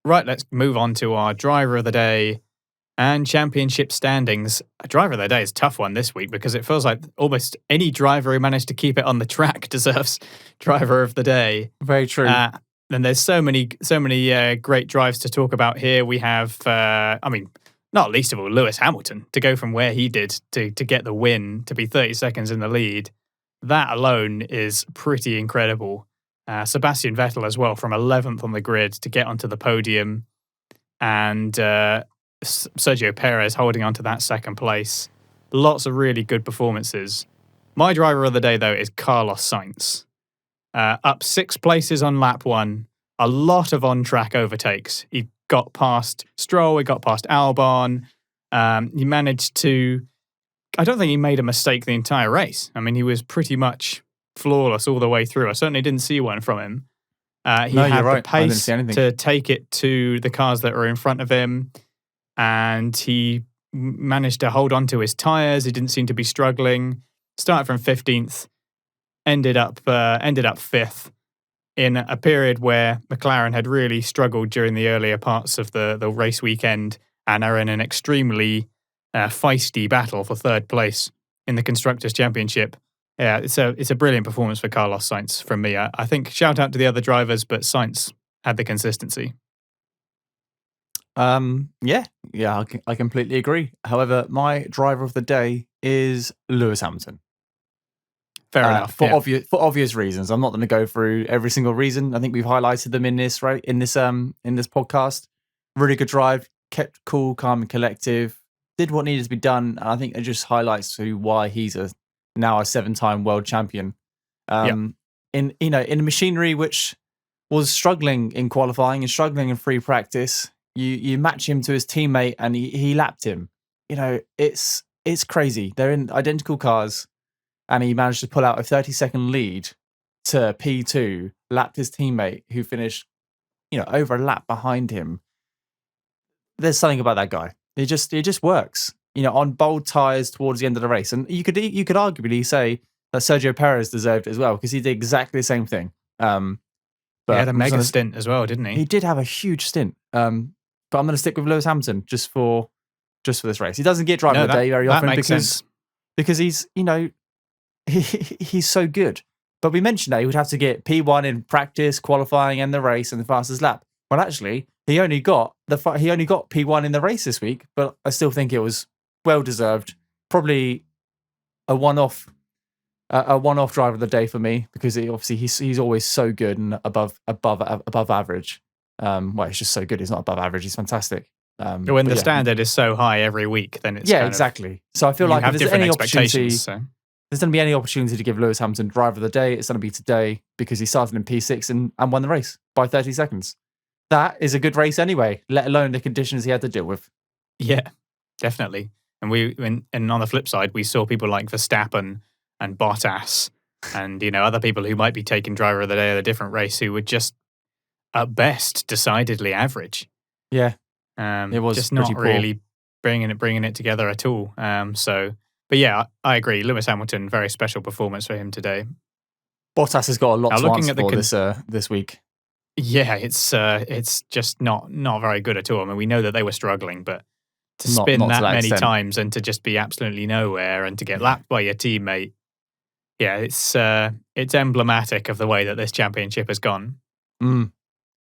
Right, let's move on to our driver of the day and championship standings. A driver of the day is a tough one this week because it feels like almost any driver who managed to keep it on the track deserves driver of the day. Very true. And there's so many great drives to talk about here. We have, not least of all, Lewis Hamilton to go from where he did to get the win, to be 30 seconds in the lead. That alone is pretty incredible. Sebastian Vettel as well, from 11th on the grid to get onto the podium. And Sergio Perez holding onto that second place. Lots of really good performances. My driver of the day, though, is Carlos Sainz. Up 6 places on lap 1. A lot of on-track overtakes. He got past Stroll, he got past Albon. He managed to... I don't think he made a mistake the entire race. I mean, he was pretty much flawless all the way through. I certainly didn't see one from him. He had the pace to take it to the cars that were in front of him, and he managed to hold on to his tyres. He didn't seem to be struggling. Started from 15th, ended up 5th in a period where McLaren had really struggled during the earlier parts of the race weekend and are in an extremely feisty battle for third place in the Constructors' Championship. Yeah, it's a brilliant performance for Carlos Sainz from me. I think shout out to the other drivers, but Sainz had the consistency. Yeah, I completely agree. However, my driver of the day is Lewis Hamilton. Fair enough. For obvious reasons. I'm not going to go through every single reason. I think we've highlighted them in this podcast. Really good drive, kept cool, calm, and collective. Did what needed to be done. And I think it just highlights why he's now a 7-time world champion. In a machinery which was struggling in qualifying and struggling in free practice, you match him to his teammate and he lapped him. It's crazy. They're in identical cars, and he managed to pull out a 30-second lead to P2, lapped his teammate who finished, over a lap behind him. There's something about that guy. It just works. On bold tyres towards the end of the race. And you could arguably say that Sergio Perez deserved it as well, because he did exactly the same thing. But he had a mega stint as well, didn't he? He did have a huge stint. But I'm going to stick with Lewis Hamilton just for this race. He doesn't get driver of the day very often because he's he's so good. But we mentioned that he would have to get P1 in practice, qualifying, and the race, and the fastest lap. Well, actually, he only got P1 in the race this week, but I still think it was well deserved. Probably a one-off driver of the day for me, because he's always so good and above average. He's just so good. He's not above average. He's fantastic. When the standard is so high every week, then it's exactly. So I feel like if there's any opportunity, so. There's going to be any opportunity to give Lewis Hamilton driver of the day, it's going to be today, because he started in P6 and won the race by 30 seconds. That is a good race anyway, let alone the conditions he had to deal with. Yeah, definitely. And and on the flip side, we saw people like Verstappen and Bottas and other people who might be taking driver of the day at a different race who were just at best decidedly average. Yeah, it was just not really bringing it together at all. But yeah, I agree. Lewis Hamilton, very special performance for him today. Bottas has got a lot to answer for this week. Yeah, it's just not very good at all. I mean, we know that they were struggling, but to spin not that many times and to just be absolutely nowhere and to get lapped by your teammate, yeah, it's emblematic of the way that this championship has gone.